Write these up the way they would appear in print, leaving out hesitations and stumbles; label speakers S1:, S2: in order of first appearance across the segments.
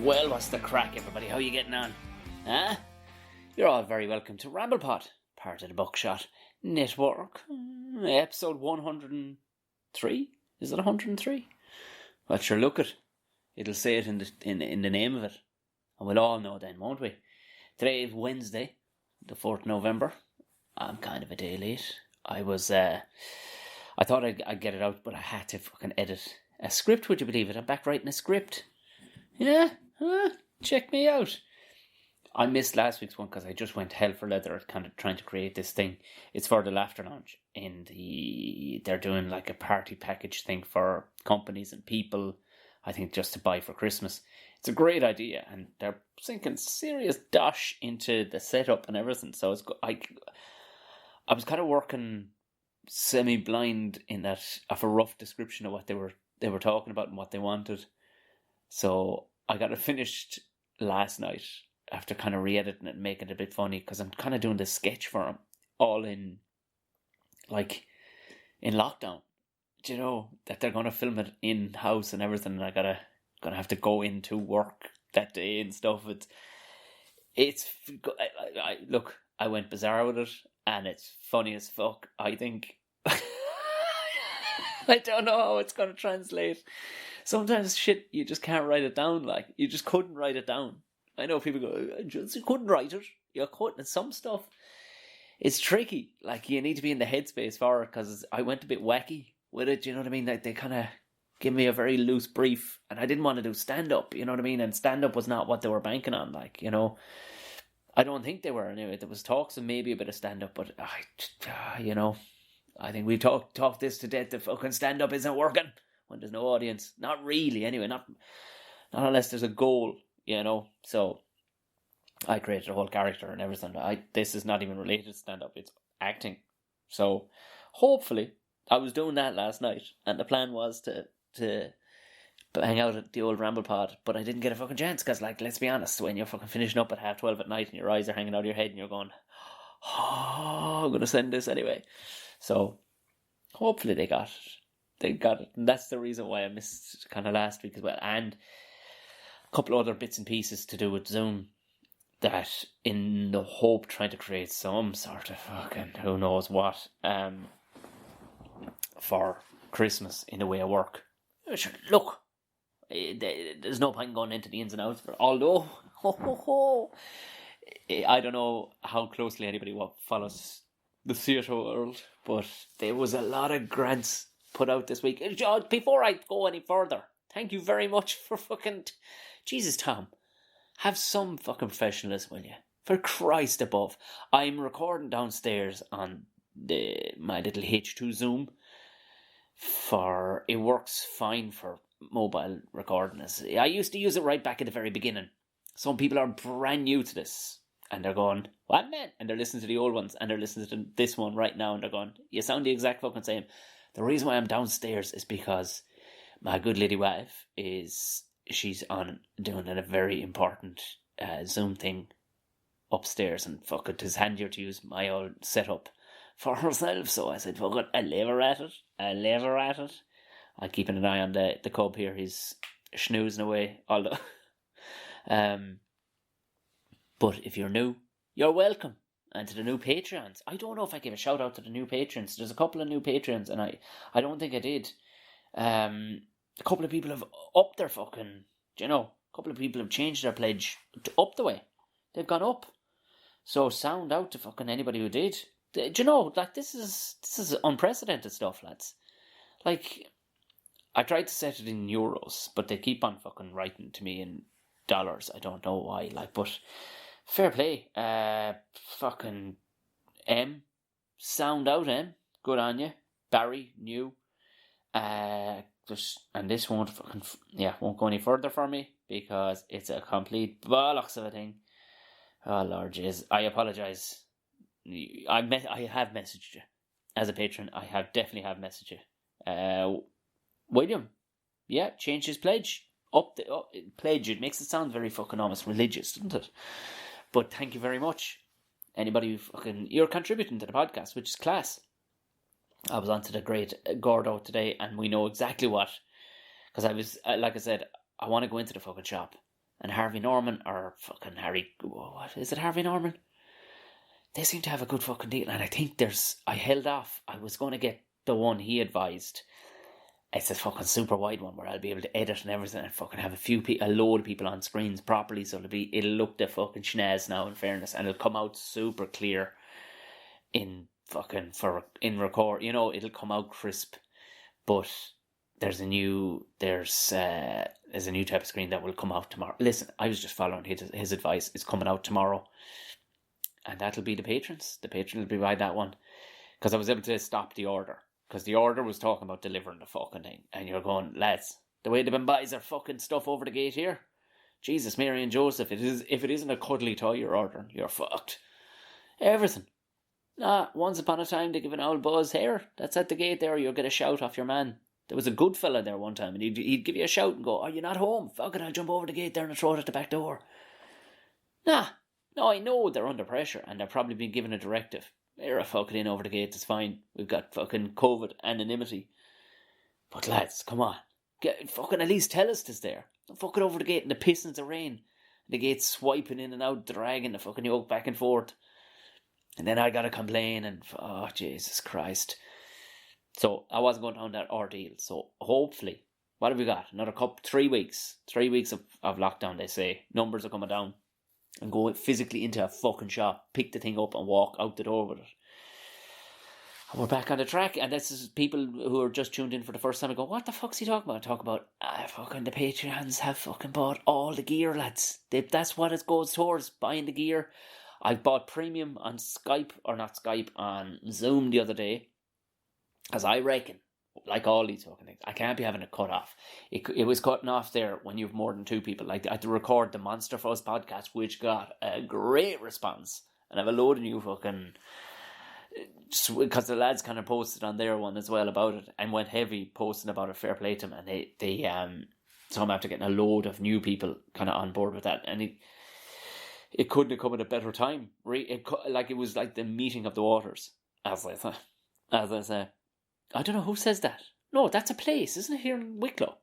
S1: Well, what's the crack, everybody? How you getting on? Huh? You're all very welcome to Ramble Pod, part of the Buckshot Network. Episode 103? Is it 103? Well, sure, look it. It'll say it in the name of it. And we'll all know then, won't we? Today is Wednesday, the 4th November. I'm kind of a day late. I thought I'd get it out, but I had to fucking edit a script, would you believe it? I'm back writing a script. Yeah, check me out. I missed last week's one because I just went hell for leather at kind of trying to create this thing. It's for the Laughter Lounge. They're doing like a party package thing for companies and people, I think just to buy for Christmas. It's a great idea, and they're sinking serious dosh into the setup and everything. So I was kind of working semi-blind in that of a rough description of what they were talking about and what they wanted. So I got it finished last night after kind of re-editing it and making it a bit funny, because I'm kind of doing this sketch for them all in lockdown. Do you know that they're going to film it in house and everything, and gonna have to go into work that day and stuff. Look, I went bizarre with it, and it's funny as fuck, I think. I don't know how it's going to translate. Sometimes shit, you just can't write it down. Like, you just couldn't write it down. I know people go, you couldn't write it. You couldn't. And some stuff, it's tricky. Like, you need to be in the headspace for it, because I went a bit wacky with it. You know what I mean? Like, they kind of give me a very loose brief, and I didn't want to do stand-up. You know what I mean? And stand-up was not what they were banking on. Like, you know, I don't think they were anyway. There was talks and maybe a bit of stand-up, but I think we've talked this to death. The fucking stand-up isn't working when there's no audience. Not really, anyway. Not unless there's a goal, you know. So I created a whole character and everything. This is not even related to stand-up. It's acting. So hopefully, I was doing that last night, and the plan was to hang out at the old Ramble Pod, but I didn't get a fucking chance, because, like, let's be honest, when you're fucking finishing up at 12:30 at night and your eyes are hanging out of your head and you're going, oh, I'm going to send this anyway. So hopefully they got it. And that's the reason why I missed kind of last week as well. And a couple other bits and pieces to do with Zoom, that in the hope trying to create some sort of fucking who knows what for Christmas in the way of work. Look, there's no point going into the ins and outs, although I don't know how closely anybody follows the theatre world, but there was a lot of grants put out this week. Before I go any further, thank you very much for fucking... Jesus, Tom, have some fucking professionalism, will you? For Christ above. I'm recording downstairs on my little H2 Zoom. It works fine for mobile recording. I used to use it right back at the very beginning. Some people are brand new to this, and they're going, what, man? And they're listening to the old ones, and they're listening to this one right now, and they're going, you sound the exact fucking same. The reason why I'm downstairs is because my good lady wife she's on doing a very important Zoom thing upstairs, and fuck it, it's handier to use my old setup for herself. So I said, fuck it, I'll leave her at it. I'm keeping an eye on the cub here. He's snoozing away, although... But if you're new, you're welcome. And to the new Patreons, I don't know if I gave a shout out to the new patrons. There's a couple of new patrons, and I don't think I did. A couple of people have upped their fucking, a couple of people have changed their pledge up the way. They've gone up. So sound out to fucking anybody who did. Do you know, like, this is unprecedented stuff, lads. Like, I tried to set it in euros, but they keep on fucking writing to me in dollars. I don't know why, like, but fair play. Fucking M. Sound out, M. Good on you. Barry, new. And this won't go any further for me, because it's a complete bollocks of a thing. Oh, Lord jeez. I apologise. I have messaged you. As a patron, I definitely have messaged you. William, yeah, changed his pledge. Pledge, it makes it sound very fucking almost religious, doesn't it? But thank you very much. Anybody you're contributing to the podcast, which is class. I was onto the great Gordo today, and we know exactly what, because I was, like I said, I want to go into the fucking shop and Harvey Norman, or fucking what is it, Harvey Norman? They seem to have a good fucking deal, and I think I held off. I was going to get the one he advised. It's a fucking super wide one where I'll be able to edit and everything and fucking have a load of people on screens properly, so it'll look the fucking schnoz now, in fairness, and it'll come out super clear in record. It'll come out crisp. But there's a new type of screen that will come out tomorrow. Listen, I was just following his advice. It's coming out tomorrow, and that'll be the patrons. The patron will be by that one, because I was able to stop the order. Because the order was talking about delivering the fucking thing. And you're going, lads, the way they've been buying their fucking stuff over the gate here. Jesus, Mary and Joseph, if it isn't a cuddly toy you're ordering, you're fucked. Everything. Nah, once upon a time they give an old buzz here. That's at the gate there, you'll get a shout off your man. There was a good fella there one time, and he'd give you a shout and go, are you not home? Fuck it, I'll jump over the gate there and throw it at the back door. Nah. No, I know they're under pressure, and they're probably being given a directive. They're a fucking in over the gate, it's fine. We've got fucking COVID anonymity. But lads, come on. Fucking at least tell us this there. Don't fuck it over the gate in the pissings of rain. The gate's swiping in and out, dragging the fucking yoke back and forth. And then I gotta complain and, oh, Jesus Christ. So I wasn't going down that ordeal. So hopefully, what have we got? Another 3 weeks. 3 weeks of lockdown, they say. Numbers are coming down. And go physically into a fucking shop, pick the thing up and walk out the door with it. And we're back on the track. And this is people who are just tuned in for the first time and go, what the fuck's he talking about? Talk about, fucking the Patreons have fucking bought all the gear, lads. That's what it goes towards, buying the gear. I bought premium on on Zoom the other day. As I reckon, like all these fucking things, I can't be having it cut off. It was cutting off there when you have more than two people. Like, I had to record the Monster Fuzz podcast, which got a great response. And I have a load of new fucking... Because the lads kind of posted on their one as well about it, and went heavy posting about it, fair play to them. And so I'm after getting a load of new people kind of on board with that. And it couldn't have come at a better time. It was like the meeting of the waters, as I say. I don't know who says that. No, that's a place, isn't it, here in Wicklow?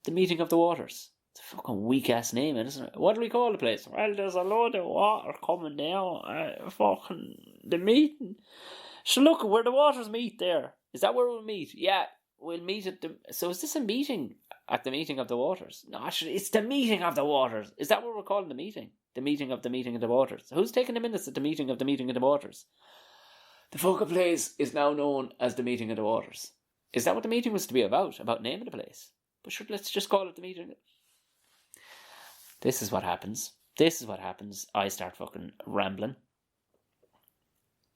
S1: The Meeting of the Waters. It's a fucking weak-ass name, isn't it? What do we call the place? Well, there's a load of water coming down. Fucking the meeting. So look, where the waters meet there. Is that where we'll meet? Yeah, we'll meet at the... So is this a meeting at the Meeting of the Waters? No, actually, it's the Meeting of the Waters. Is that what we're calling the meeting? The Meeting of the Waters. Who's taking the minutes at the Meeting of the Waters? The fucking place is now known as the Meeting of the Waters. Is that what the meeting was to be about? About naming the place? But sure, let's just call it the meeting. This is what happens. I start fucking rambling.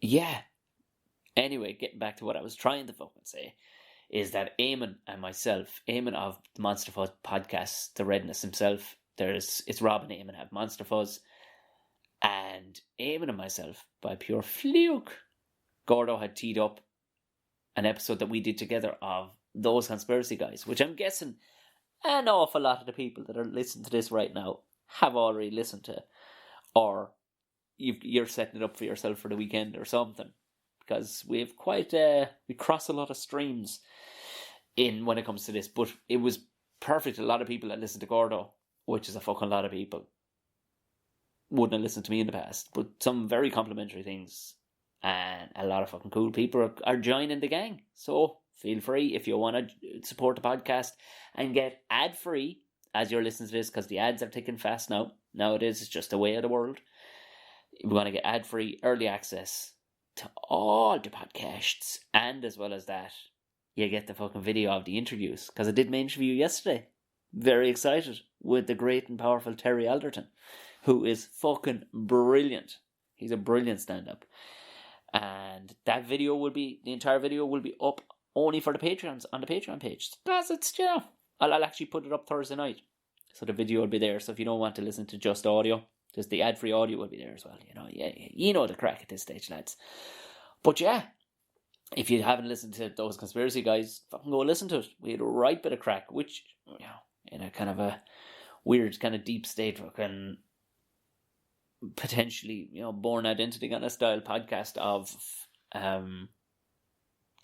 S1: Yeah. Anyway, getting back to what I was trying to fucking say, is that Eamon and myself, Eamon of the Monster Fuzz podcast, the Redness himself, it's Rob and Eamon have Monster Fuzz, and Eamon and myself, by pure fluke, Gordo had teed up an episode that we did together of Those Conspiracy Guys, which I'm guessing an awful lot of the people that are listening to this right now have already listened to, or you're setting it up for yourself for the weekend or something, because we cross a lot of streams in when it comes to this. But it was perfect. A lot of people that listen to Gordo, which is a fucking lot of people, wouldn't have listened to me in the past, but some very complimentary things. And a lot of fucking cool people are joining the gang. So feel free if you want to support the podcast and get ad-free as you're listening to this, because the ads are ticking fast now. Nowadays, it's just the way of the world. We want to get ad-free early access to all the podcasts. And as well as that, you get the fucking video of the interviews. Because I did my interview yesterday. Very excited with the great and powerful Terry Alderton, who is fucking brilliant. He's a brilliant stand-up. And the entire video will be up only for the Patreons on the Patreon page. Because it's, I'll actually put it up Thursday night. So the video will be there. So if you don't want to listen to just audio, just the ad-free audio will be there as well. You know the crack at this stage, lads. But yeah, if you haven't listened to Those Conspiracy Guys, fucking go listen to it. We had a right bit of crack, which, in a kind of a weird, kind of deep state, fucking... potentially, Born Identity kind of style podcast of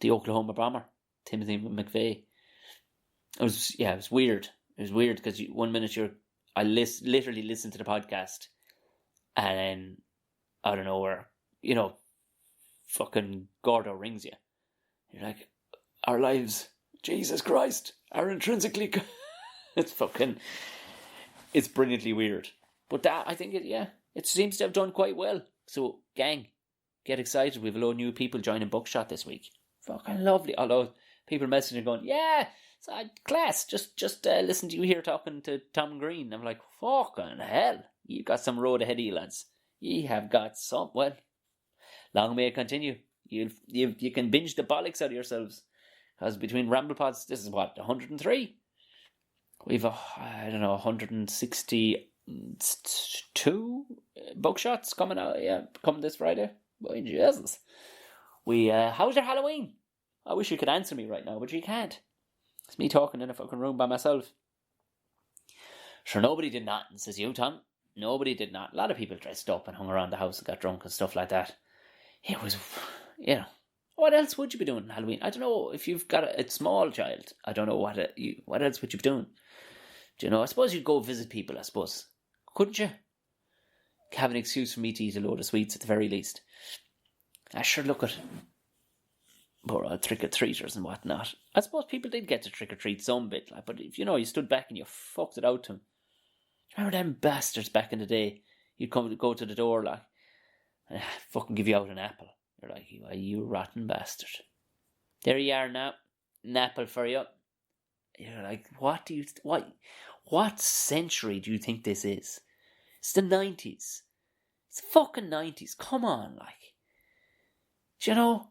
S1: the Oklahoma bomber, Timothy McVeigh. It was weird. It was weird because 1 minute you're I literally listen to the podcast, and then out of nowhere, fucking Gordo rings you. You're like, our lives, Jesus Christ, are intrinsically. It's brilliantly weird. But that, I think it seems to have done quite well. So, gang, get excited. We have a lot of new people joining Buckshot this week. Fucking lovely. Although people messaging going, yeah, class, just listen to you here talking to Tom Green. I'm like, fucking hell, you got some road ahead of you, lads. You have got some. Well, long may it continue. You can binge the bollocks out of yourselves. Because between Ramble Pods, this is what, 103? We've, 162 Buckshots coming out, coming this Friday. Boy, Jesus. How's your Halloween? I wish you could answer me right now, but you can't. It's me talking in a fucking room by myself. Sure, nobody did nothing, says you, Tom. Nobody did not. A lot of people dressed up and hung around the house and got drunk and stuff like that. It was, what else would you be doing on Halloween? I don't know if you've got a small child. I don't know what else would you be doing. I suppose you'd go visit people, I suppose. Couldn't you? Have an excuse for me to eat a load of sweets at the very least. I sure look at poor trick-or-treaters and whatnot. I suppose people did get to trick-or-treat some bit, but if you stood back and you fucked it out to them. Remember them bastards back in the day? You'd go to the door and fucking give you out an apple. You're like, you rotten bastard. There you are now, an apple for you. You're like, what century do you think this is? It's the 90s. It's the fucking 90s. Come on, do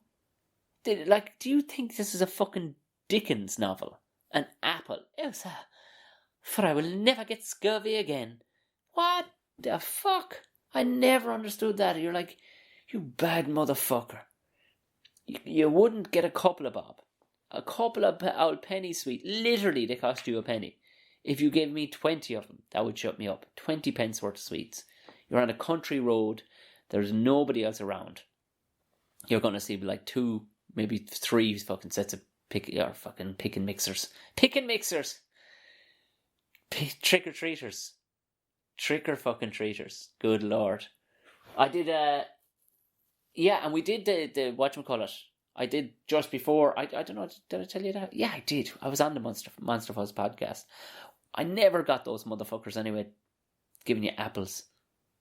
S1: you think this is a fucking Dickens novel? An apple? For I will never get scurvy again. What the fuck? I never understood that. You're like, you bad motherfucker. You wouldn't get a couple of bob. A couple of old penny sweet. Literally, they cost you a penny. If you gave me 20 of them, that would shut me up. 20 pence worth of sweets. You're on a country road. There's nobody else around. You're going to see like 2, maybe 3 fucking sets of picking mixers. Picking mixers! Trick-or-treaters. Trick-or-fucking-treaters. Good Lord. I did, and we did the whatchamacallit. I did just before, I don't know, did I tell you that? Yeah, I did. I was on the Monster Fuzz podcast. I never got those motherfuckers anyway, giving you apples.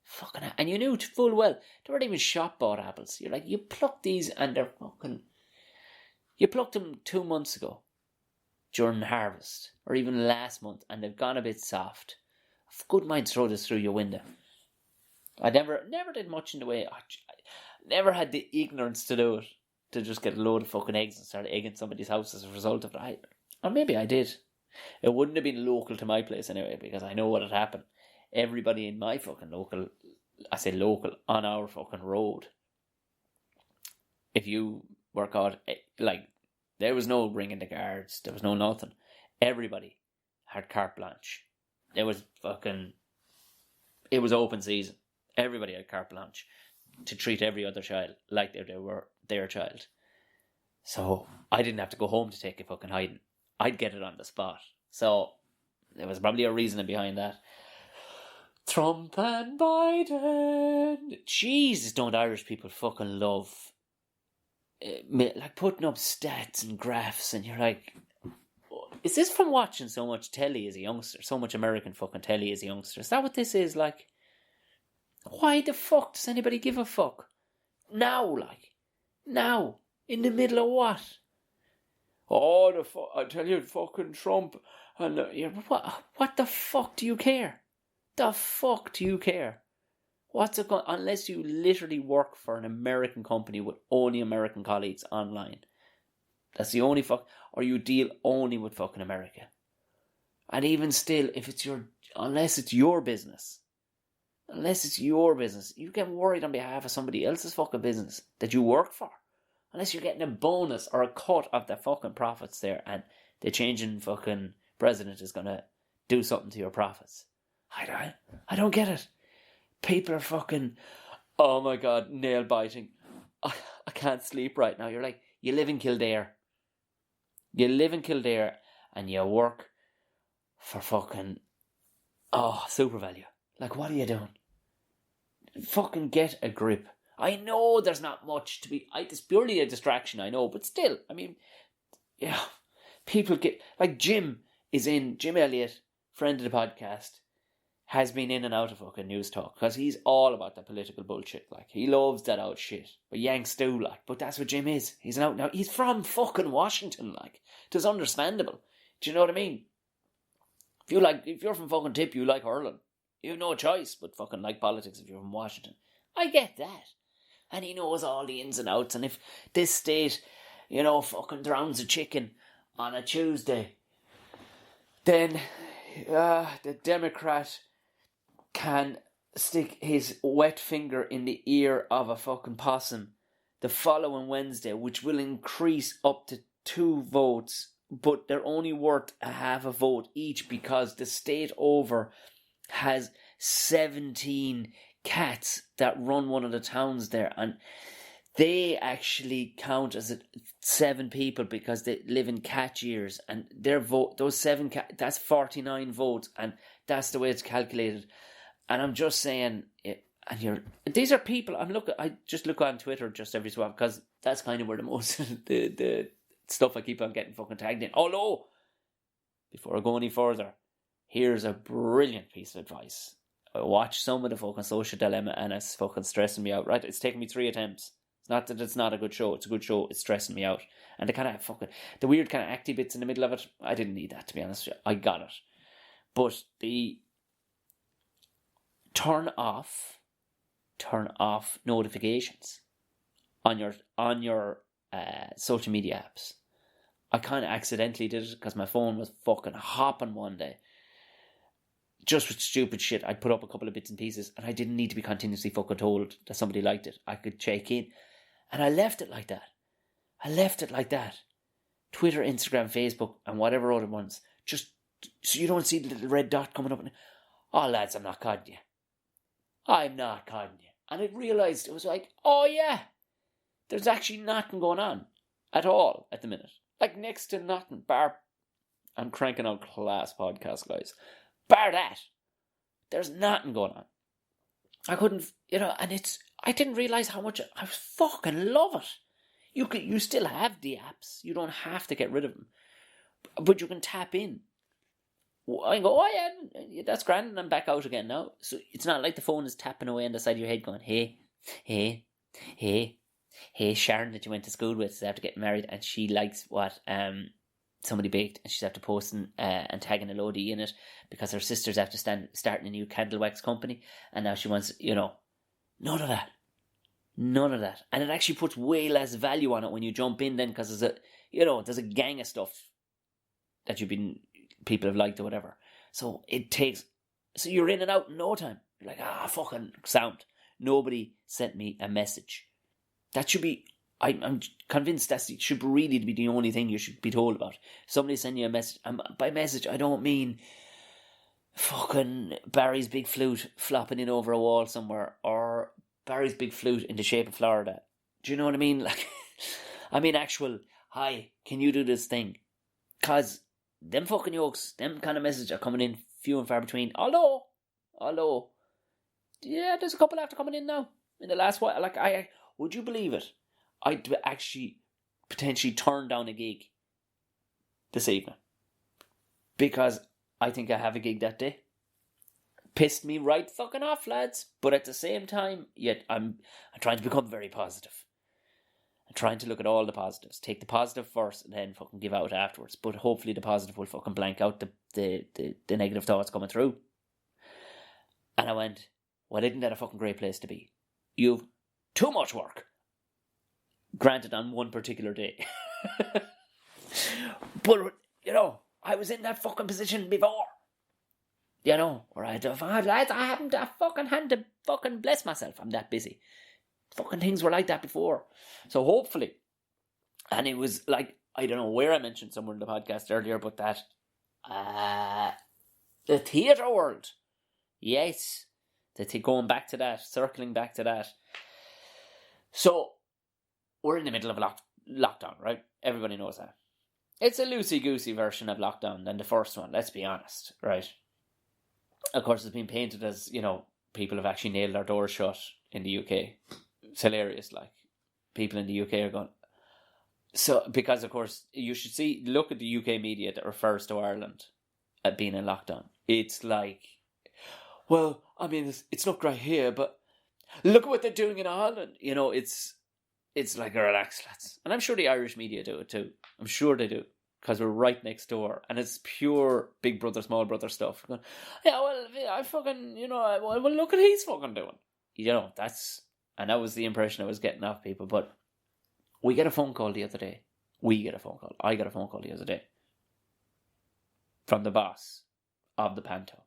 S1: Fucking hell. And you knew full well, they weren't even shop-bought apples. You're like, you plucked these and they're fucking... You plucked them 2 months ago during harvest, or even last month, and they've gone a bit soft. A good mind to throw this through your window. I never did much in the way... I never had the ignorance to do it, to just get a load of fucking eggs and start egging somebody's house as a result of it. Or maybe I did. It wouldn't have been local to my place anyway, because I know what had happened. Everybody in my fucking local, on our fucking road, if you were caught, there was no ringing the guards, there was no nothing. Everybody had carte blanche. It was open season. Everybody had carte blanche to treat every other child like they were their child. So I didn't have to go home to take a fucking hiding. I'd get it on the spot. So there was probably a reasoning behind that. Trump and Biden. Jesus, don't Irish people fucking love putting up stats and graphs, and you're like, is this from watching so much telly as a youngster, so much American fucking telly as a youngster? Is that what this is like? Why the fuck does anybody give a fuck? Now, in the middle of what? Oh, I tell you, fucking Trump, and what the fuck do you care? The fuck do you care? What's it going? Unless you literally work for an American company with only American colleagues online. That's the only or you deal only with fucking America. And even still, unless it's your business, you get worried on behalf of somebody else's fucking business that you work for. Unless you're getting a bonus or a cut of the fucking profits there, and the changing fucking president is gonna do something to your profits. I don't get it. People are fucking, oh my god, nail biting. I can't sleep right now. You're like, you live in Kildare. And you work for fucking Oh, super value. Like, what are you doing? Fucking get a grip. I know there's not much to be... It's purely a distraction, I know. But still, I mean... Yeah. People get... Like, Jim Elliott, friend of the podcast, has been in and out of fucking news talk. Because he's all about that political bullshit. Like, he loves that out shit. But Yanks do, like. But that's what Jim is. He's an out... Now, he's from fucking Washington, like. It's understandable. Do you know what I mean? If you're from fucking Tip, you like hurling. You have no choice but fucking like politics if you're from Washington. I get that. And he knows all the ins and outs. And if this state, fucking drowns a chicken on a Tuesday, then the Democrat can stick his wet finger in the ear of a fucking possum the following Wednesday, which will increase up to 2 votes, but they're only worth a half a vote each because the state over has 17 cats that run one of the towns there, and they actually count as 7 people because they live in cat years, and their vote, those 7 cats, that's 49 votes, and that's the way it's calculated. And I'm just saying, these are people. I just look on Twitter just every so often because that's kind of where the most the stuff I keep on getting fucking tagged in. Although, before I go any further, here's a brilliant piece of advice. I watched some of the fucking Social Dilemma and it's fucking stressing me out, right? It's taken me 3 attempts. It's not that it's not a good show. It's a good show. It's stressing me out. And the weird kind of acty bits in the middle of it, I didn't need that, to be honest with you. I got it. But the turn off notifications on your social media apps. I kind of accidentally did it because my phone was fucking hopping one day. Just with stupid shit. I'd put up a couple of bits and pieces and I didn't need to be continuously fucking told that somebody liked it. I could check in. And I left it like that. Twitter, Instagram, Facebook, and whatever other ones. Just so you don't see the little red dot coming up. Oh, lads, I'm not coding you. And I realised, it was like, oh yeah, there's actually nothing going on at all at the minute. Like, next to nothing. I'm cranking out class podcast, guys. Bar that, there's nothing going on. I couldn't, and I didn't realise how much I fucking love it. You still have the apps. You don't have to get rid of them. But you can tap in. I go, oh yeah, that's grand, and I'm back out again now. So it's not like the phone is tapping away on the side of your head going, hey, Sharon that you went to school with is after getting married and she likes what somebody baked and she's after posting and tagging a loadie in it because her sister's after starting a new candle wax company and now she wants, none of that. And it actually puts way less value on it when you jump in then because there's a gang of stuff that people have liked or whatever. So you're in and out in no time. You're like, fucking sound. Nobody sent me a message. That should be, I'm convinced that should really be the only thing you should be told about. Somebody send you a message, and by message I don't mean fucking Barry's big flute flopping in over a wall somewhere, or Barry's big flute in the shape of Florida. Do you know what I mean? Like, I mean actual, hi, can you do this thing? Cause them fucking yokes, them kind of messages are coming in few and far between. Although, yeah, there's a couple after coming in now in the last while. Like, would you believe it? I'd actually potentially turn down a gig this evening because I think I have a gig that day. Pissed me right fucking off, lads. But at the same time, yet I'm trying to become very positive. I'm trying to look at all the positives. Take the positive first and then fucking give out afterwards. But hopefully the positive will fucking blank out the negative thoughts coming through. And I went, well, isn't that a fucking great place to be? You've too much work. Granted, on one particular day. But, I was in that fucking position before. Where I haven't a fucking hand to fucking bless myself. I'm that busy. Fucking things were like that before. So hopefully, and it was like, I don't know where I mentioned somewhere in the podcast earlier, but that, the theatre world. Yes. Going back to that, circling back to that. So, we're in the middle of a lockdown, right? Everybody knows that. It's a loosey-goosey version of lockdown than the first one, let's be honest, right? of course, it's been painted as, people have actually nailed their doors shut in the UK. It's hilarious, like, people in the UK are going... So, because, of course, you should look at the UK media that refers to Ireland at being in lockdown. It's like, well, I mean, it's not great here, but look at what they're doing in Ireland. It's like, relax, lads. And I'm sure the Irish media do it too. I'm sure they do. Because we're right next door. And it's pure big brother, small brother stuff. Going, yeah, well, I fucking, well, look at what he's fucking doing. And that was the impression I was getting off people. But we get a phone call the other day. I get a phone call the other day. From the boss of the Panto.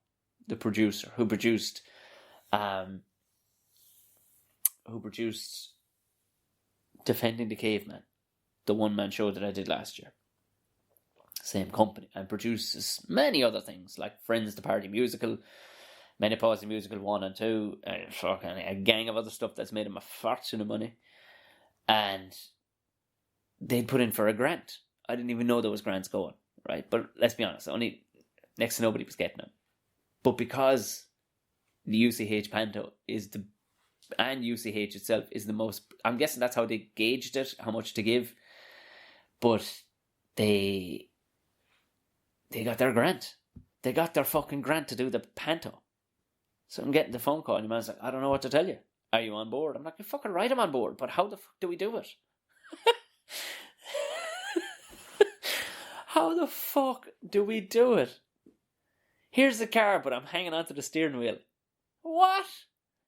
S1: The producer who produced Defending the Caveman. The one-man show that I did last year. Same company, and produces many other things like Friends the Party Musical, Menopause the Musical 1 and 2, fucking a gang of other stuff that's made him a fortune of money. And they'd put in for a grant. I didn't even know there was grants going, right? But let's be honest, only next to nobody was getting them. But because the UCH Panto and UCH itself is the most, I'm guessing that's how they gauged it, how much to give. But they got their grant. They got their fucking grant to do the Panto. So I'm getting the phone call and your man's like, I don't know what to tell you. Are you on board? I'm like, you fucking right, I'm on board. But how the fuck do we do it? How the fuck do we do it? Here's the car, but I'm hanging onto the steering wheel. What?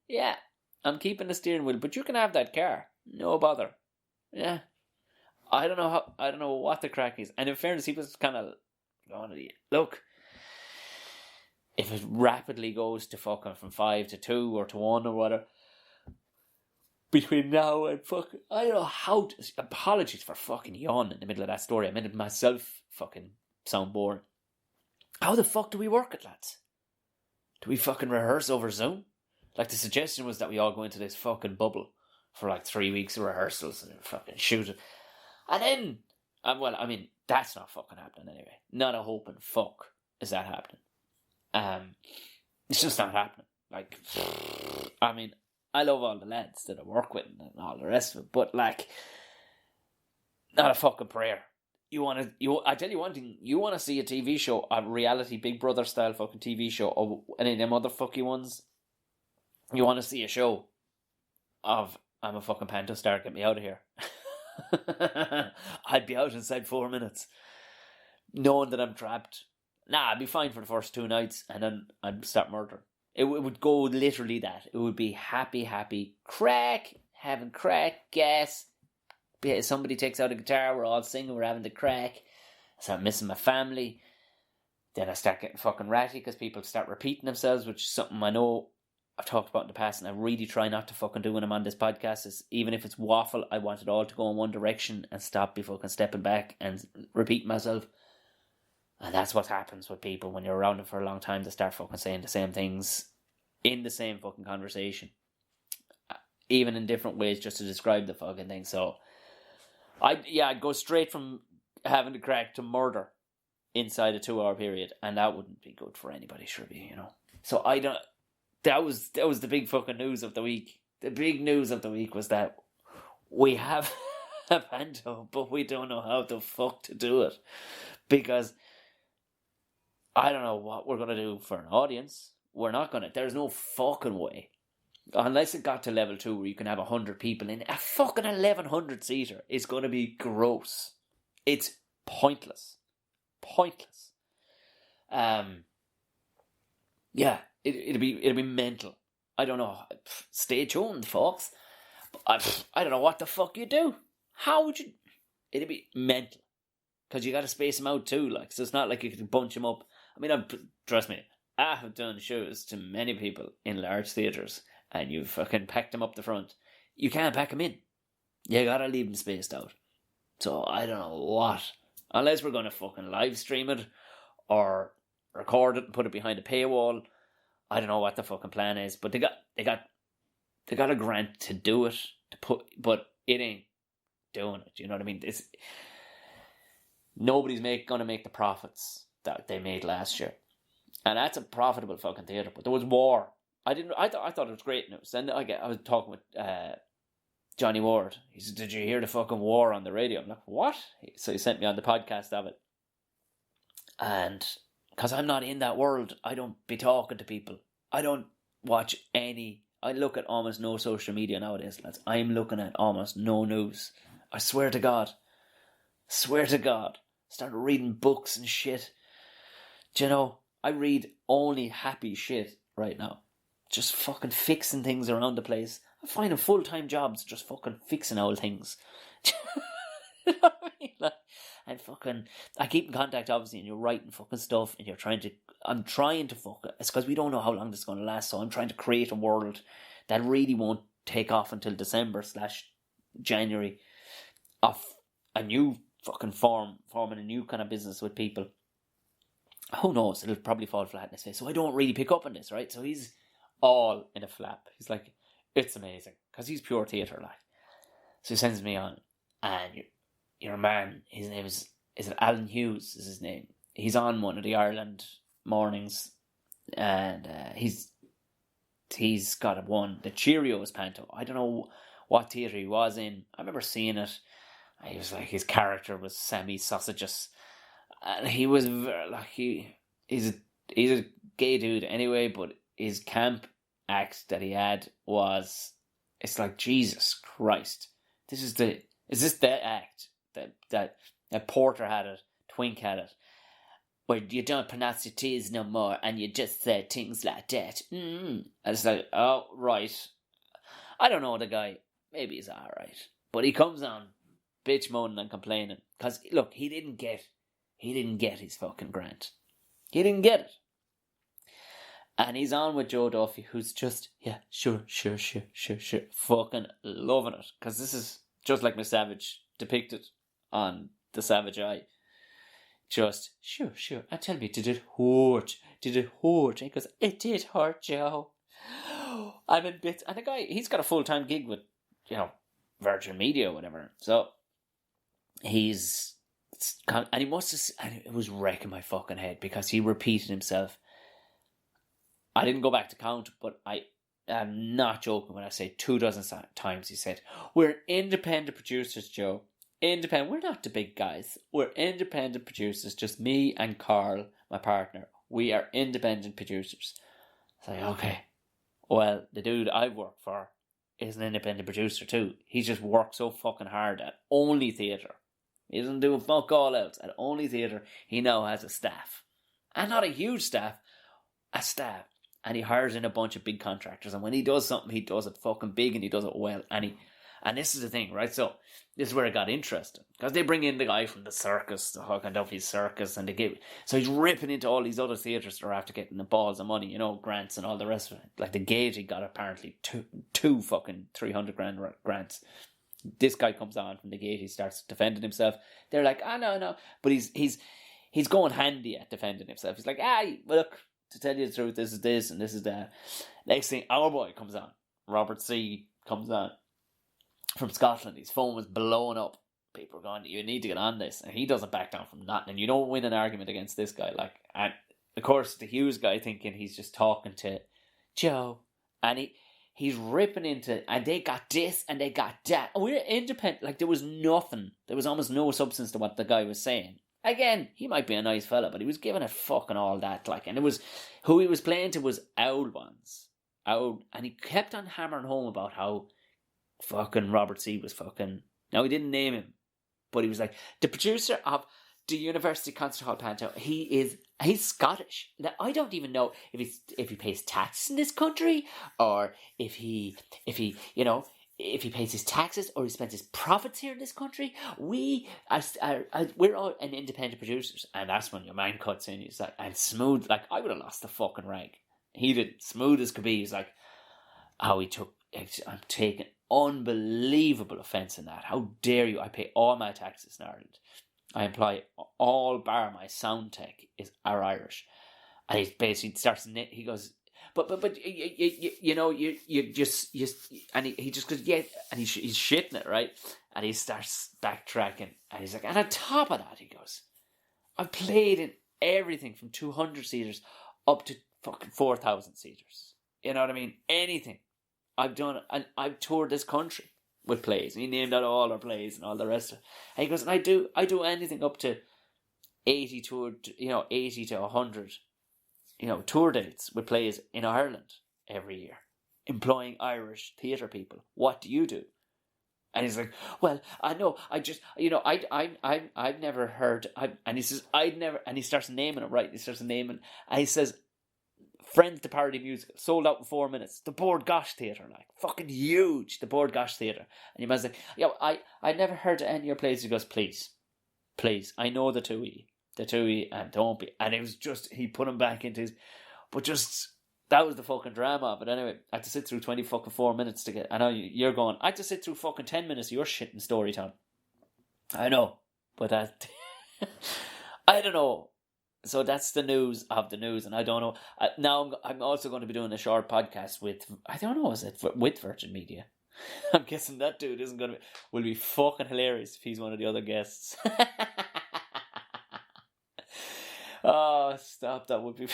S1: Yeah, I'm keeping the steering wheel, but you can have that car. No bother. Yeah. I don't know what the crack is. And in fairness, he was kind of going, look, if it rapidly goes to fucking from 5 to 2 or to 1 or whatever, between now and fucking, I don't know how to, apologies for fucking yawn in the middle of that story. I made it myself fucking sound boring. How the fuck do we work it, lads? Do we fucking rehearse over Zoom? Like, the suggestion was that we all go into this fucking bubble for like 3 weeks of rehearsals and fucking shoot it. And then, well, I mean, that's not fucking happening anyway. Not a hope in fuck is that happening. It's just not happening. Like, I mean, I love all the lads that I work with and all the rest of it, but like, not a fucking prayer. I tell you one thing, you want to see a TV show, a reality Big Brother style fucking TV show, or any of them other fucky ones, you want to see a show of, I'm a fucking Panto star, get me out of here. I'd be out inside 4 minutes, knowing that I'm trapped. Nah, I'd be fine for the first 2 nights, and then I'd start murdering. It would go literally that. It would be happy, crack, having crack, gas. Somebody takes out a guitar, we're all singing, we're having the crack. I start missing my family. Then I start getting fucking ratty because people start repeating themselves, which is something I know I've talked about in the past, and I really try not to fucking do when I'm on this podcast. Is even if it's waffle, I want it all to go in one direction and stop me fucking stepping back and repeat myself. And that's what happens with people when you're around them for a long time. They start fucking saying the same things in the same fucking conversation, even in different ways, just to describe the fucking thing. So I'd go straight from having the crack to murder inside a 2-hour period, and that wouldn't be good for anybody, surely, So I don't. That was the big fucking news of the week. The big news of the week was that we have a Panto, but we don't know how the fuck to do it, because I don't know what we're gonna do for an audience. We're not gonna. There's no fucking way. Unless it got to level 2 where you can have 100 people in a fucking 1100 seater, it's going to be gross. It's pointless. Yeah, it'll be mental. I don't know. Stay tuned, folks. I don't know what the fuck you do. How would you? It'll be mental because you got to space them out too. Like, so it's not like you can bunch them up. I mean, trust me, I have done shows to many people in large theatres. And you fucking packed them up the front. You can't pack them in. You gotta leave them spaced out. So I don't know what. Unless we're gonna fucking live stream it or record it and put it behind a paywall. I don't know what the fucking plan is. But they got a grant to do it, but it ain't doing it. You know what I mean? Nobody's gonna make the profits that they made last year. And that's a profitable fucking theatre. But there was war. I thought it was great news. Then I was talking with Johnny Ward. He said, "Did you hear the fucking war on the radio?" I'm like, "What?" So he sent me on the podcast of it. And because I'm not in that world, I don't be talking to people. I don't watch any. I look at almost no social media nowadays, lads. I'm looking at almost no news. I swear to God. Started reading books and shit. Do you know, I read only happy shit right now. Just fucking fixing things around the place. I'm finding full-time jobs just fucking fixing old things. You know what I mean? Like, and fucking, I keep in contact obviously, and you're writing fucking stuff, and I'm trying to fuck it. It's because we don't know how long this is going to last, so I'm trying to create a world that really won't take off until December/January of a new fucking forming a new kind of business with people. Who knows? It'll probably fall flat in his face. So I don't really pick up on this, right? So he's all in a flap. He's like, it's amazing. Because he's pure theatre, like. So he sends me on. And your man, his name is it Alan Hughes is his name. He's on one of the Ireland mornings. And he's got one, the Cheerios panto. I don't know what theatre he was in. I remember seeing it. He was like, his character was Sammy Sausages. And he was like, he's a gay dude anyway, but his camp act that he had was, it's like, Jesus Christ. Is this the act that Porter had it, Twink had it, where you don't pronounce your T's no more and you just say things like that. And it's like, oh, right. I don't know the guy. Maybe he's alright. But he comes on bitch moaning and complaining. Because, look, he didn't get his fucking grant. He didn't get it. And he's on with Joe Duffy, who's just, yeah, sure, fucking loving it. Because this is just like Miss Savage depicted on The Savage Eye. Just, sure. And tell me, did it hurt? And he goes, it did hurt, Joe. I'm in bits. And the guy, he's got a full-time gig with, Virgin Media or whatever. So, and he must have, and it was wrecking my fucking head because he repeated himself. I didn't go back to count, but I am not joking when I say 24 times he said, "We're independent producers, Joe. Independent. We're not the big guys. We're independent producers. Just me and Carl, my partner. We are independent producers." It's like, okay. Well, the dude I work for is an independent producer too. He just works so fucking hard at only theatre. He doesn't do fuck all else. At only theatre, he now has a staff. And not a huge staff, a staff. And he hires in a bunch of big contractors. And when he does something, he does it fucking big and he does it well. And this is the thing, right? So this is where it got interesting. Because they bring in the guy from the circus, the Huck and Duffy's circus, and so he's ripping into all these other theatres that are after getting the balls of money, grants and all the rest of it. Like the Gate, he got apparently two fucking 300 grand grants. This guy comes on from the Gate, he starts defending himself. They're like, no. But he's going handy at defending himself. He's like, look, to tell you the truth, this is this and this is that. Next thing, our boy comes on. Robert C. comes on from Scotland. His phone was blowing up. People are going, you need to get on this. And he doesn't back down from nothing. And you don't win an argument against this guy. And of course, the Hughes guy thinking he's just talking to Joe. And he's ripping into, and they got this and they got that. And we're independent. Like, there was nothing. There was almost no substance to what the guy was saying. Again, he might be a nice fella, but he was giving it fucking all that. Like, and it was, who he was playing to was old ones. And he kept on hammering home about how fucking Robert C. was fucking, now he didn't name him, but he was like, the producer of the University Concert Hall Panto, he's Scottish. Now, I don't even know if he pays taxes in this country, or if he pays his taxes, or he spends his profits here in this country. We're all an independent producers. And that's when your man cuts in. He's like, and smooth, like, I would have lost the fucking rag. He did, smooth as could be. He's like, I'm taking unbelievable offence in that. How dare you? I pay all my taxes in Ireland. I employ all bar my sound tech are Irish. And he basically starts, he goes, but you just and he just goes, yeah, and he's shitting it, right? And he starts backtracking, and he's like, and on top of that, he goes, I've played in everything from 200 seaters up to fucking 4,000 seaters. You know what I mean? Anything. I've done, and I've toured this country with plays. And he named out all our plays and all the rest of it. And he goes, and I do anything up to 80 to 100, tour dates with plays in Ireland every year, employing Irish theatre people. What do you do? And he's like, well, I know, I've never heard, and he says, and he starts naming it, right? And he says, Friends to Parody Musical, sold out in 4 minutes. The Board Gosh Theatre, like, fucking huge, the Board Gosh Theatre. And your man's like, I never heard any of your plays. He goes, please, I know the two-E, and don't be. And it was just, he put him back into his, but just, that was the fucking drama of it. Anyway, I had to sit through 4 minutes to get, I know you're going, I had to sit through fucking 10 minutes of your shit in story time. I know, but that, I don't know. So that's the news of the news, and I don't know. Now I'm also going to be doing a short podcast with, I don't know, is it with Virgin Media? I'm guessing that dude isn't going to will be fucking hilarious if he's one of the other guests. Oh, stop! That would be.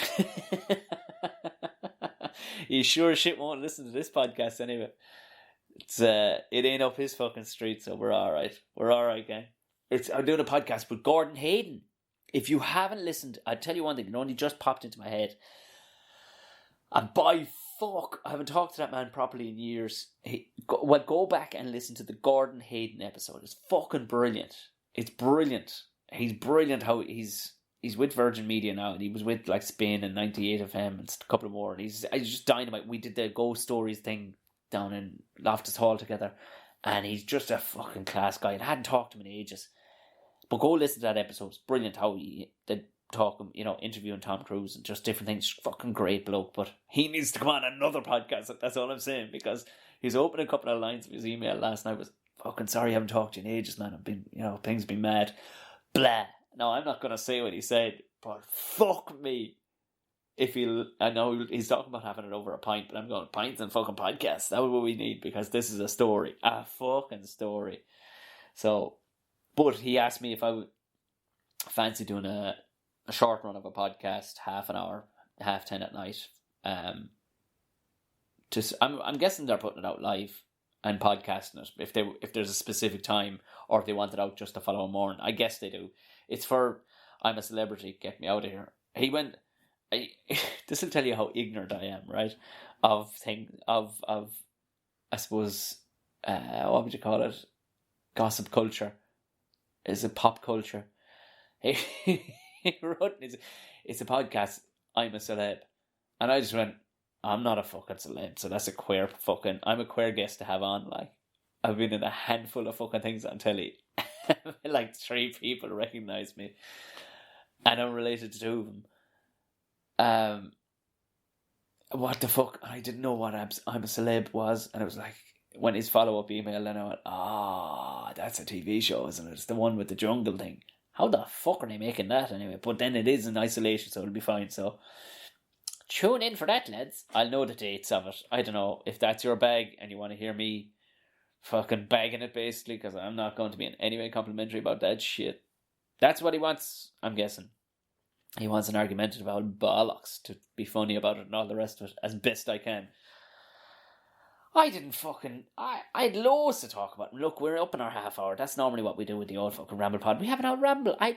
S1: He sure as shit won't listen to this podcast anyway. It ain't up his fucking street, so we're all right. We're all right, gang. I'm doing a podcast with Gordon Hayden. If you haven't listened, I'll tell you one thing, it only just popped into my head. And by fuck, I haven't talked to that man properly in years. Go back and listen to the Gordon Hayden episode. It's fucking brilliant. It's brilliant. He's brilliant how he's with Virgin Media now, and he was with like Spain and 98 FM and a couple of more. And he's just dynamite. We did the Ghost Stories thing down in Loftus Hall together, and he's just a fucking class guy. And I hadn't talked to him in ages. But go listen to that episode. It's brilliant how he did talk, interviewing Tom Cruise and just different things. Fucking great bloke. But he needs to come on another podcast. That's all I'm saying. Because he's opening a couple of lines of his email last night. Was fucking sorry I haven't talked to you in ages, man. I've been, things have been mad. Blah. No, I'm not going to say what he said. But fuck me. I know he's talking about having it over a pint. But I'm going, pints and fucking podcasts. That's what we need. Because this is a story. A fucking story. So... But he asked me if I would fancy doing a short run of a podcast, half an hour, 10:30 at night. I'm guessing they're putting it out live and podcasting it if there's a specific time, or if they want it out just the following morning. I guess they do. It's for I'm a Celebrity, get me out of here. He went. This will tell you how ignorant I am, right? Of I suppose what would you call it? Gossip culture. Is it pop culture? He wrote, it's a podcast, I'm a celeb. And I just went, I'm not a fucking celeb, so that's I'm a queer guest to have on, like. I've been in a handful of fucking things on telly. Like 3 people recognise me. And I'm related to 2 of them. What the fuck? I didn't know what I'm a Celeb was, and it was like, when his follow-up email, and I went, that's a TV show, isn't it? It's the one with the jungle thing. How the fuck are they making that anyway? But then it is in isolation, so it'll be fine. So tune in for that, lads. I'll know the dates of it. I don't know if that's your bag and you want to hear me fucking bagging it, basically, because I'm not going to be in any way complimentary about that shit. That's what he wants, I'm guessing. He wants an argumentative about bollocks to be funny about it and all the rest of it as best I can. I had loads to talk about. Look, we're up in our half hour. That's normally what we do with the old fucking Ramble Pod. We have an old ramble. I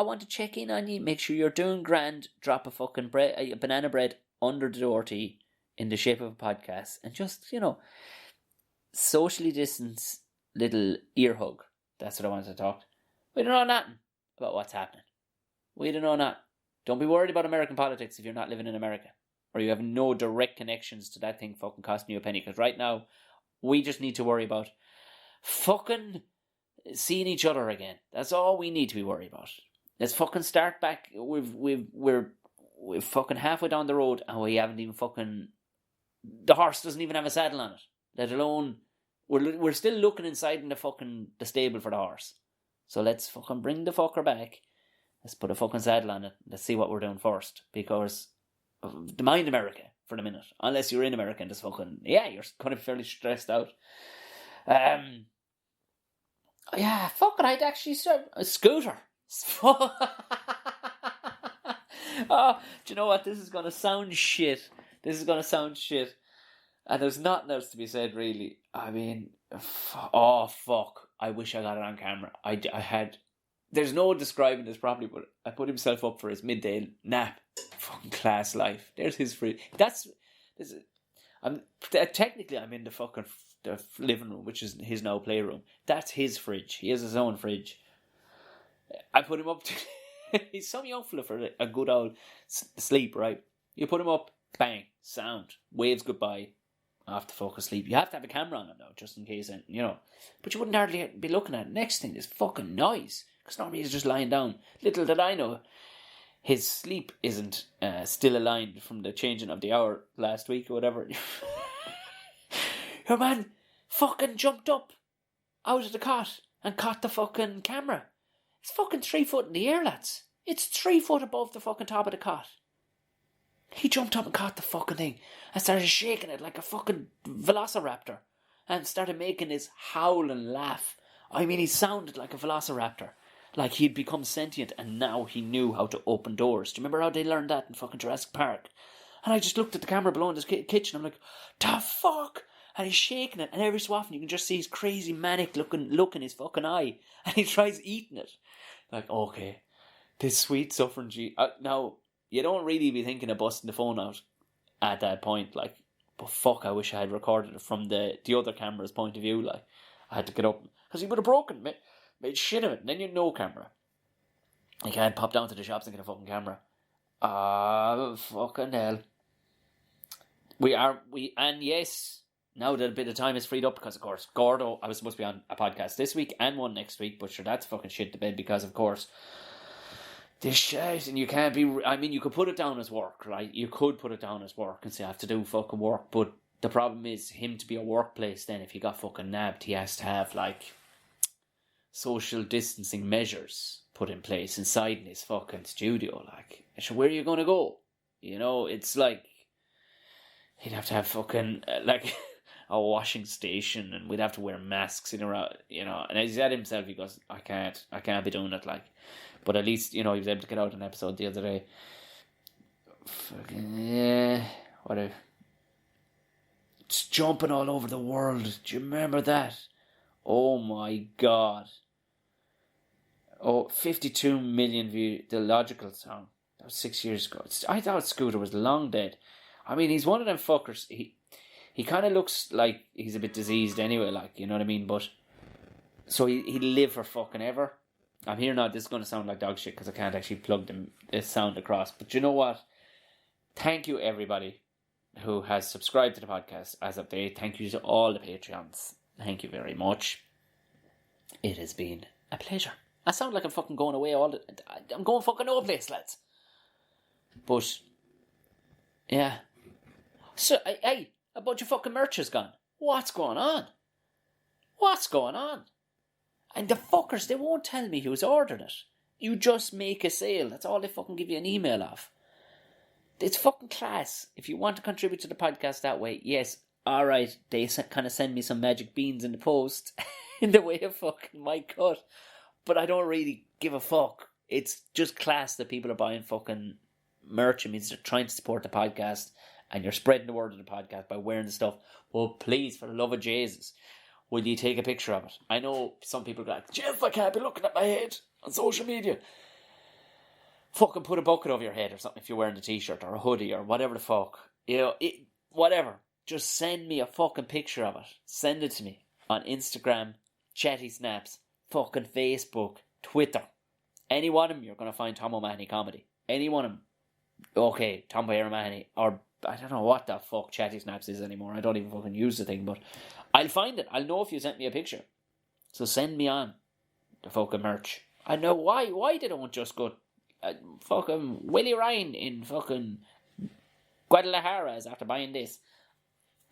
S1: want to check in on you, make sure you're doing grand, drop a fucking a banana bread under the door to you in the shape of a podcast, and just, socially distance little ear hug. That's what I wanted to talk. We don't know nothing about what's happening. We don't know nothing. Don't be worried about American politics if you're not living in America, or you have no direct connections to that thing fucking costing you a penny. Because right now, we just need to worry about fucking seeing each other again. That's all we need to be worried about. Let's fucking start back. We're fucking halfway down the road, and we haven't even fucking. The horse doesn't even have a saddle on it. Let alone, we're still looking inside in the stable for the horse. So let's fucking bring the fucker back. Let's put a fucking saddle on it. Let's see what we're doing first. Because mind America for the minute. Unless you're in America and just fucking, you're kind of fairly stressed out. Yeah, fuck it, I'd actually start a scooter. Oh, do you know what? This is going to sound shit. And there's nothing else to be said, really. I mean, oh, fuck. I wish I got it on camera. I had... There's no describing this properly, but I put himself up for his midday nap. Fucking class life. There's his fridge. Technically, I'm in the fucking the living room, which is his now playroom. That's his fridge. He has his own fridge. I put him up to... He's some young fella for a good old sleep, right? You put him up, bang, sound, waves goodbye, off the fucking sleep. You have to have a camera on him now, just in case, you know. But you wouldn't hardly be looking at it. Next thing is fucking noise, because normally he's just lying down. Little did I know, his sleep isn't still aligned from the changing of the hour last week or whatever. Your man fucking jumped up out of the cot and caught the fucking camera. It's fucking 3 foot in the air, lads. It's 3 foot above the fucking top of the cot. He jumped up and caught the fucking thing and started shaking it like a fucking velociraptor and started making his howling laugh. I mean, he sounded like a velociraptor. Like he'd become sentient and now he knew how to open doors. Do you remember how they learned that in fucking Jurassic Park? And I just looked at the camera below in his kitchen. I'm like, the fuck? And he's shaking it, and every so often you can just see his crazy manic look in his fucking eye, and he tries eating it. Like, okay, this sweet suffering now, you don't really be thinking of busting the phone out at that point, like, but fuck, I wish I had recorded it from the other camera's point of view, like, I had to get up, because he would have broken, made shit of it, and then you know camera. You can't pop down to the shops and get a fucking camera. Fucking hell. And yes... Now that a bit of time is freed up, because of course Gordo, I was supposed to be on a podcast this week and one next week, but sure, that's fucking shit to bed because of course this shit, and you can't be, I mean, you could put it down as work, right? You could put it down as work and say I have to do fucking work, but the problem is him to be a workplace, then if he got fucking nabbed, he has to have like social distancing measures put in place inside in his fucking studio, like, so where are you going to go? You know, it's like he'd have to have fucking like a washing station, and we'd have to wear masks in around, you know. And as he said himself, he goes, I can't be doing it, like. But at least, you know, he was able to get out an episode the other day. Fucking yeah, whatever. It's jumping all over the world. Do you remember that? Oh my god. Oh, 52 million views. The Logical song. That was 6 years ago. I thought Scooter was long dead. I mean, he's one of them fuckers. He kind of looks like he's a bit diseased anyway, like, you know what I mean? But, so he'd live for fucking ever. I'm here now, this is going to sound like dog shit because I can't actually plug this sound across. But you know what? Thank you, everybody who has subscribed to the podcast as of date. Thank you to all the Patreons. Thank you very much. It has been a pleasure. I sound like I'm fucking going away I'm going fucking no place, lads. But, yeah. So, hey, a bunch of fucking merch is gone. What's going on? And the fuckers, they won't tell me who's ordering it. You just make a sale. That's all they fucking give you an email of. It's fucking class. If you want to contribute to the podcast that way, yes, alright, they kind of send me some magic beans in the post in the way of fucking my cut. But I don't really give a fuck. It's just class that people are buying fucking merch. It means they're trying to support the podcast, and you're spreading the word of the podcast by wearing the stuff. Well, please, for the love of Jesus, will you take a picture of it? I know some people go like, Jeff, I can't be looking at my head on social media. Fucking put a bucket over your head or something if you're wearing a t-shirt or a hoodie or whatever the fuck. You know, whatever. Just send me a fucking picture of it. Send it to me on Instagram, Chatty Snaps, fucking Facebook, Twitter. Any one of them, you're going to find Tom O'Mahony Comedy. Any one of them. Okay, Tom O'Mahony, or I don't know what the fuck Chatty Snaps is anymore. I don't even fucking use the thing, but I'll find it. I'll know if you sent me a picture. So send me on the fucking merch. I know why they don't just go fucking Willie Ryan in fucking Guadalajara is after buying this.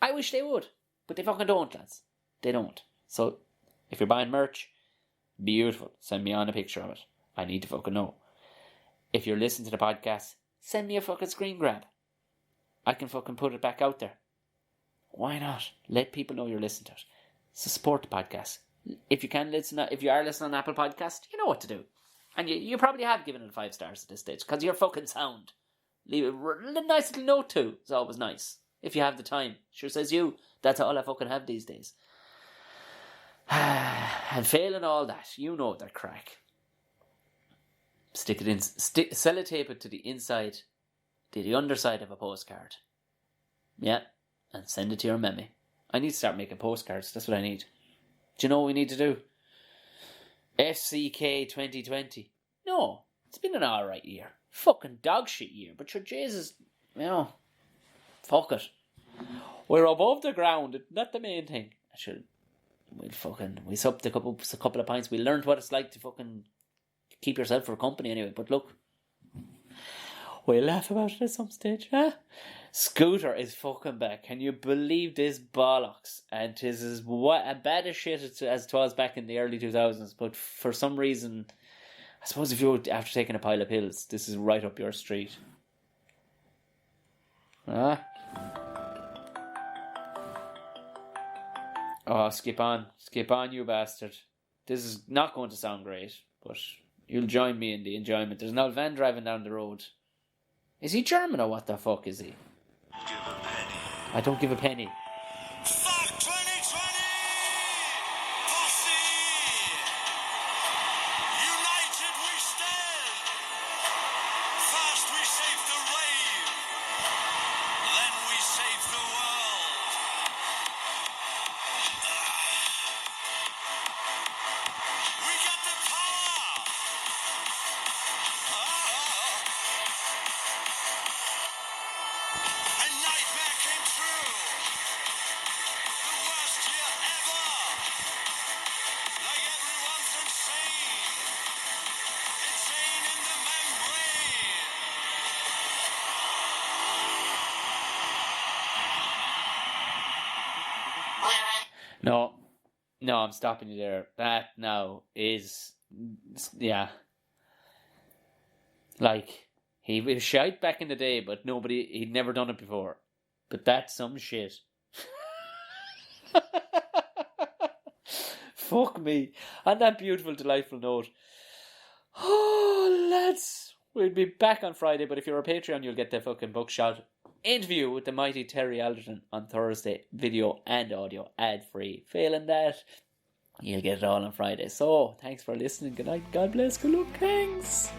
S1: I wish they would, but they fucking don't, lads. They don't. So if you're buying merch, beautiful. Send me on a picture of it. I need to fucking know. If you're listening to the podcast, send me a fucking screen grab. I can fucking put it back out there. Why not? Let people know you're listening to it. So support the podcast. If you are listening on Apple Podcast, you know what to do. And you probably have given it 5 stars at this stage, because you're fucking sound. Leave a nice little note too. It's always nice. If you have the time. Sure says you. That's all I fucking have these days. And failing all that, you know that crack. Stick it in, sellotape it to the inside, to the underside of a postcard. Yeah, and send it to your memmy. I need to start making postcards. That's what I need. Do you know what we need to do? FCK 2020. No, it's been an alright year. Fucking dog shit year. But your Jesus, fuck it. We're above the ground. That's the main thing. We supped a couple of pints. We learned what it's like to fucking keep yourself for company anyway. But look, we'll laugh about it at some stage, huh? Scooter is fucking back. Can you believe this bollocks? And 'tis as bad as shit as it was back in the early 2000s. But for some reason, I suppose if you're after taking a pile of pills, this is right up your street. Huh? Oh, skip on, you bastard. This is not going to sound great, but you'll join me in the enjoyment. There's an old van driving down the road. Is he German or what the fuck is he?
S2: Give a penny.
S1: I don't give a penny.
S2: Fuck 2020! Posse! United we stand! First we save the rave, then we save the world. We got the power! A nightmare came true. The worst year ever. Like everyone's insane. Insane in the membrane.
S1: No, I'm stopping you there. That now is, yeah. Like, he was shite back in the day, but he'd never done it before. But that's some shit. Fuck me. On that beautiful, delightful note. Oh, lads. We'll be back on Friday, but if you're a Patreon, you'll get the fucking bookshot interview with the mighty Terry Alderton on Thursday. Video and audio, ad-free. Failing that, you'll get it all on Friday. So, thanks for listening. Good night. God bless. Good luck. Thanks.